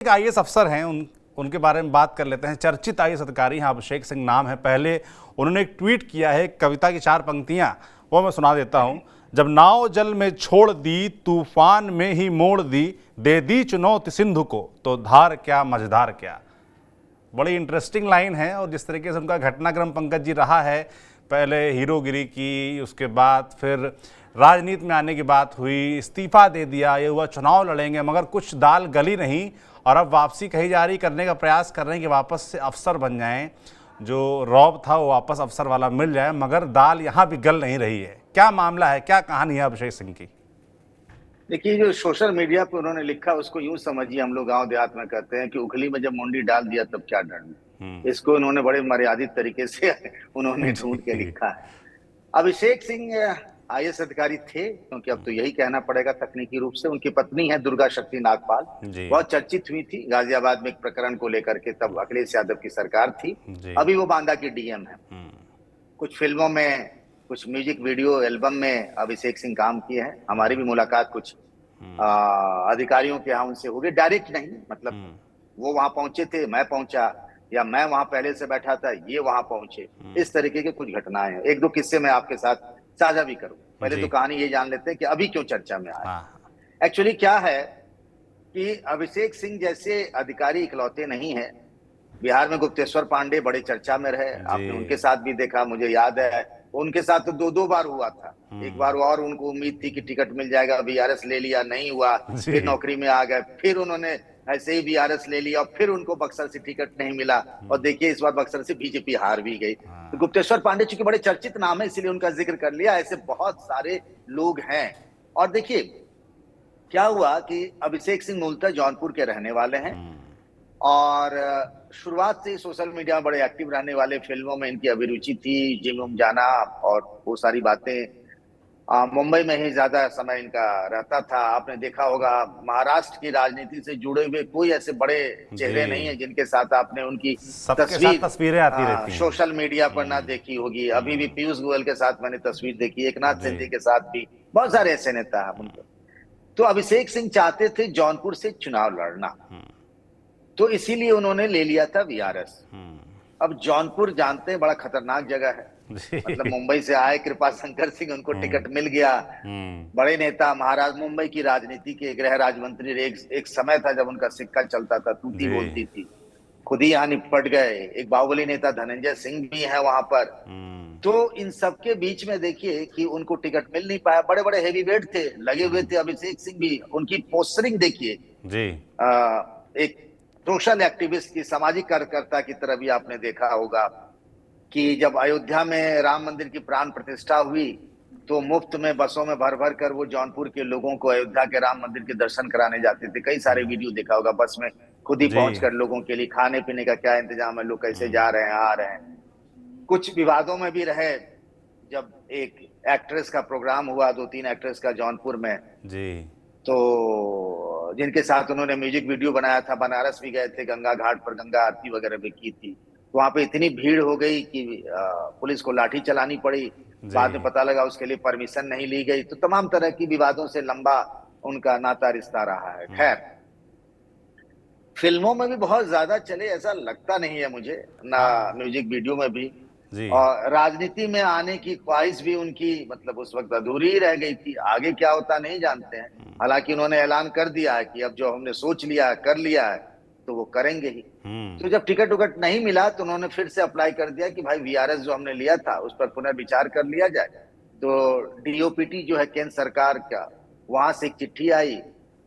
एक आईएएस अफसर हैं, उनके बारे में बात कर लेते हैं। चर्चित आईएएस अधिकारी हैं, अभिषेक सिंह नाम है। पहले उन्होंने एक ट्वीट किया है, कविता की 4 पंक्तियां, वो मैं सुना देता हूं। जब नाव जल में छोड़ दी, तूफान में ही मोड़ दी, दे दी चुनौती सिंधु को, तो धार क्या मझधार क्या। बड़ी इंटरेस्टिंग लाइन है। और जिस तरीके से उनका घटनाक्रम पंकज जी रहा है, पहले हीरोगिरी की, उसके बाद फिर राजनीति में आने की बात हुई, इस्तीफा दे दिया, ये हुआ चुनाव लड़ेंगे, मगर कुछ दाल गली नहीं और अब वापसी कही जा रही, करने का प्रयास कर रहे हैं कि वापस से अफसर बन जाएं, जो रौब था वो वापस अफसर वाला मिल जाए, मगर दाल यहाँ भी गल नहीं रही है। क्या मामला है, क्या कहानी है अभिषेक सिंह की? देखिए, जो सोशल मीडिया पे उन्होंने लिखा उसको यूं समझिए, हम लोग गांव देहात में कहते हैं कि उखली में जब मुंडी डाल दिया तब क्या डरना। इसको उन्होंने बड़े मर्यादित तरीके से उन्होंने ढूंढ के जी लिखा है। अभिषेक सिंह आईएएस अधिकारी थे, क्योंकि अब तो यही कहना पड़ेगा तकनीकी रूप से। उनकी पत्नी है दुर्गा शक्ति नागपाल, जी बहुत चर्चित हुई थी गाजियाबाद में एक प्रकरण को लेकर के, तब अखिलेश यादव की सरकार थी। जी अभी वो बांदा की डीएम है। कुछ फिल्मों में, कुछ म्यूजिक वीडियो एल्बम में अभिषेक सिंह काम किए हैं। हमारी भी मुलाकात कुछ अधिकारियों के यहाँ उनसे हो गई, डायरेक्ट नहीं, मतलब वो वहां पहुंचे थे, मैं पहुंचा, या मैं वहां पहले से बैठा था, ये वहां पहुंचे। इस तरीके के कुछ घटनाएं हैं। एक दो किस्से मैं आपके साथ साझा भी करूं। पहले जी तो कहानी ये जान लेते हैं कि अभी क्यों चर्चा में आया। हाँ एक्चुअली क्या है कि अभिषेक सिंह जैसे अधिकारी इकलौते नहीं है। बिहार में गुप्तेश्वर पांडे बड़े चर्चा में रहे, जी आपने उनके साथ भी देखा, मुझे याद है। उनके साथ तो दो दो बार हुआ था। एक बार और उनको उम्मीद थी कि टिकट मिल जाएगा, बीआरएस ले लिया, नहीं हुआ, फिर जी नौकरी में आ गए, फिर उन्होंने ऐसे ही बीआरएस ले लिया और फिर उनको बक्सर से टिकट नहीं मिला। और देखिए इस बार बक्सर से बीजेपी हार भी गई। तो हाँ गुप्तेश्वर पांडे चूंकि बड़े चर्चित नाम है इसलिए उनका जिक्र कर लिया। ऐसे बहुत सारे लोग हैं। और देखिए क्या हुआ कि अभिषेक सिंह मूलतः जौनपुर के रहने वाले हैं और शुरुआत से सोशल मीडिया में बड़े एक्टिव रहने वाले। फिल्मों में इनकी अभिरुचि थी, जिम उम जाना और वो सारी बातें। मुंबई में ही ज्यादा समय इनका रहता था। आपने देखा होगा महाराष्ट्र की राजनीति से जुड़े हुए कोई ऐसे बड़े चेहरे नहीं है जी, जिनके साथ आपने उनकी सबके साथ तस्वीर तस्वीरें आती रहती हैं। सोशल मीडिया पर ना देखी होगी। अभी भी पीयूष गोयल के साथ मैंने तस्वीर देखी, एकनाथ जी शिंदे के साथ भी, बहुत सारे ऐसे नेता हैं उनके। तो अभिषेक सिंह चाहते थे जौनपुर से चुनाव लड़ना, तो इसीलिए उन्होंने ले लिया था वीआरएस। अब जौनपुर जानते हैं बड़ा खतरनाक जगह है। मतलब जी मुंबई से आए कृपा शंकर सिंह, उनको टिकट मिल गया। बड़े नेता, महाराज, मुंबई की राजनीति के गृह राज्य मंत्री रहे। एक समय था जब उनका सिक्का चलता था, तूती जी बोलती थी। खुद ही यहाँ निपट गए। एक बाहुबली नेता धनंजय सिंह भी है वहां पर। तो इन सबके बीच में देखिए कि उनको टिकट मिल नहीं पाया। बड़े बड़े हेवी वेट थे, लगे हुए थे। अभिषेक सिंह भी, उनकी पोस्टरिंग देखिए, जी एक सोशल एक्टिविस्ट की, सामाजिक कार्यकर्ता की तरह भी आपने देखा होगा कि जब अयोध्या में राम मंदिर की प्राण प्रतिष्ठा हुई तो मुफ्त में बसों में भर भर कर वो जौनपुर के लोगों को अयोध्या के राम मंदिर के दर्शन कराने जाते थे। कई सारे वीडियो देखा होगा, बस में खुद ही जी पहुंचकर लोगों के लिए खाने पीने का क्या इंतजाम है, लोग कैसे जा रहे हैं, आ रहे हैं। कुछ विवादों में भी रहे। जब एक एक्ट्रेस का प्रोग्राम हुआ, 2-3 एक्ट्रेस का जौनपुर में, जी तो जिनके साथ उन्होंने म्यूजिक वीडियो बनाया था, बनारस भी गए थे, गंगा घाट पर गंगा आरती वगैरह भी की थी। तो वहां पे इतनी भीड़ हो गई कि पुलिस को लाठी चलानी पड़ी। जी बाद में पता लगा उसके लिए परमिशन नहीं ली गई। तो तमाम तरह की विवादों से लंबा उनका नाता रिश्ता रहा है। खैर, फिल्मों में भी बहुत ज्यादा चले ऐसा लगता नहीं है मुझे, ना हाँ म्यूजिक वीडियो में भी। जी और राजनीति में आने की ख्वाहिश भी उनकी, मतलब उस वक्त अधूरी ही रह गई थी। आगे क्या होता नहीं जानते हैं। हालांकि उन्होंने ऐलान कर दिया है कि अब जो हमने सोच लिया है, कर लिया है, तो वो करेंगे ही। तो जब टिकट उकट नहीं मिला तो उन्होंने फिर से अप्लाई कर दिया कि भाई वीआरएस जो हमने लिया था उस पर पुनर्विचार कर लिया जाए। तो डीओपीटी जो है केंद्र सरकार का, वहां से एक चिट्ठी आई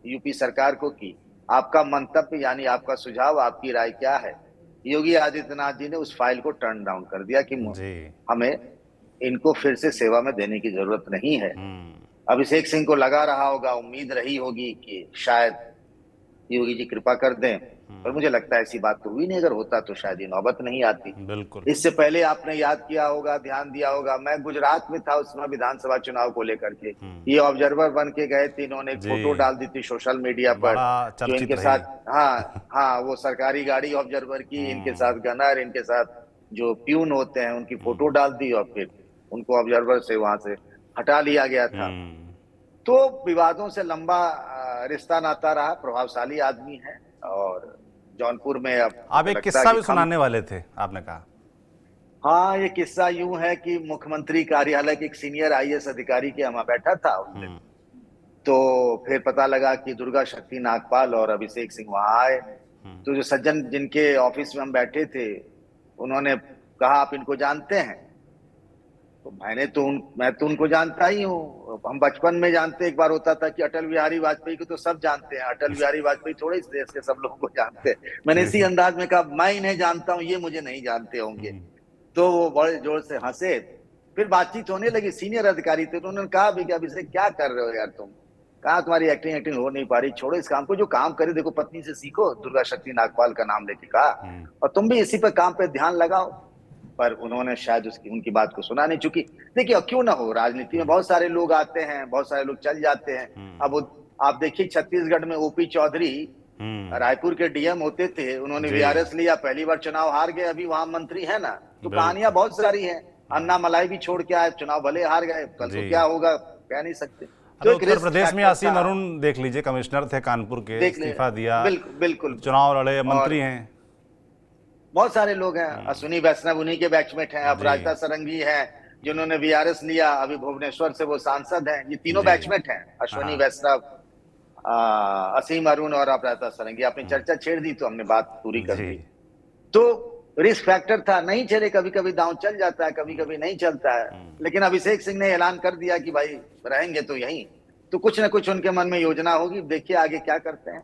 यूपी सरकार को कि आपका मंतव्य, यानी आपका सुझाव, आपकी राय क्या है। योगी आदित्यनाथ जी ने उस फाइल को टर्न डाउन कर दिया कि जी हमें इनको फिर से सेवा में देने की जरूरत नहीं है। अभिषेक सिंह को लगा रहा होगा, उम्मीद रही होगी कि शायद योगी जी कृपा कर दें, पर मुझे लगता है ऐसी बात तो हुई नहीं। अगर होता तो शायद ये नौबत नहीं आती। बिल्कुल इससे पहले आपने याद किया होगा, ध्यान दिया होगा, मैं गुजरात में था उस समय विधानसभा चुनाव को लेकर के। ये ऑब्जर्वर बन के गए थे, इन्होंने एक जी, फोटो डाल दी थी सोशल मीडिया पर, बड़ा जो चर्चित इनके रही। साथ, हाँ हाँ, वो सरकारी गाड़ी ऑब्जर्वर की, इनके साथ गनर, इनके साथ जो प्यून होते हैं उनकी फोटो डाल दी और फिर उनको ऑब्जर्वर से वहां से हटा लिया गया था। तो विवादों से लंबा रिश्ता नाता रहा। प्रभावशाली आदमी है, और जौनपुर में अब आप मुझे एक लगता है किस्सा कि भी सुनाने वाले थे, आपने कहा। हाँ, ये किस्सा यूं है कि मुख्यमंत्री कार्यालय के एक सीनियर आईएएस अधिकारी के यहाँ बैठा था उस दिन। तो फिर पता लगा कि दुर्गा शक्ति नागपाल और अभिषेक सिंह वहां आए। तो जो सज्जन जिनके ऑफिस में हम बैठे थे, उन्होंने कहा आप इनको जानते हैं? तो मैं तो उनको जानता ही हूँ, हम बचपन में जानते। एक बार होता था कि अटल बिहारी वाजपेयी को तो सब जानते हैं, अटल बिहारी वाजपेयी थोड़े इस देश के सब लोगों को जानते हैं। मैंने इसी जी। अंदाज में कहा मैं इन्हें जानता हूँ, ये मुझे नहीं जानते होंगे। तो वो बड़े जोर से हंसे। फिर बातचीत होने लगी, सीनियर अधिकारी थे, तो उन्होंने कहा भी कि अभिषेक क्या कर रहे हो यार तुम? कहा तुम्हारी एक्टिंग एक्टिंग हो नहीं पा रही, छोड़ो इस काम को, जो काम करे देखो पत्नी से सीखो, दुर्गा शक्ति नागपाल का नाम लेके कहा, और तुम भी इसी पे काम पे ध्यान लगाओ। पर उन्होंने शायद उसकी उनकी बात को सुना नहीं। चुकी देखिए, अब क्यों ना हो, राजनीति में बहुत सारे लोग आते हैं, बहुत सारे लोग चल जाते हैं। आप देखिए छत्तीसगढ़ में ओपी चौधरी रायपुर के डीएम होते थे, उन्होंने जी। वीआरएस लिया, पहली बार चुनाव हार गए, अभी वहां मंत्री है ना। तो बिल्कुल। कहानियां बहुत सारी हैं। अन्ना मलाई भी छोड़ के आए, चुनाव भले हार गए, कल जी। को क्या होगा कह नहीं सकते। तो अरे एक उत्तर रिस्क प्रदेश में फैक्टर यासीन था। अरुण देख लीजिए, कमिश्नर थे कानपुर के, देख ले, इस्तीफा दिया, बिल्कुल बिल्कुल। चुनाव लड़े, और मंत्री हैं। बहुत सारे लोग हैं, अश्विनी वैष्णव उन्हीं के बैचमेट हैं, जी। अपराजिता सारंगी हैं जिन्होंने वीआरएस लिया, अभी भुवनेश्वर से वो सांसद हैं। ये तीनों जी। बैचमेट हैं, अश्विनी हाँ। वैष्णव, असीम अरुण और अपराजिता सारंगी। आपने चर्चा छेड़ दी तो हमने बात पूरी कर जी। दी। तो रिस्क फैक्टर था, नहीं चले, कभी कभी दांव चल जाता है, कभी कभी नहीं चलता है। लेकिन अभिषेक सिंह ने ऐलान कर दिया कि भाई रहेंगे तो यहीं, तो कुछ ना कुछ उनके मन में योजना होगी, देखिए आगे क्या करते हैं।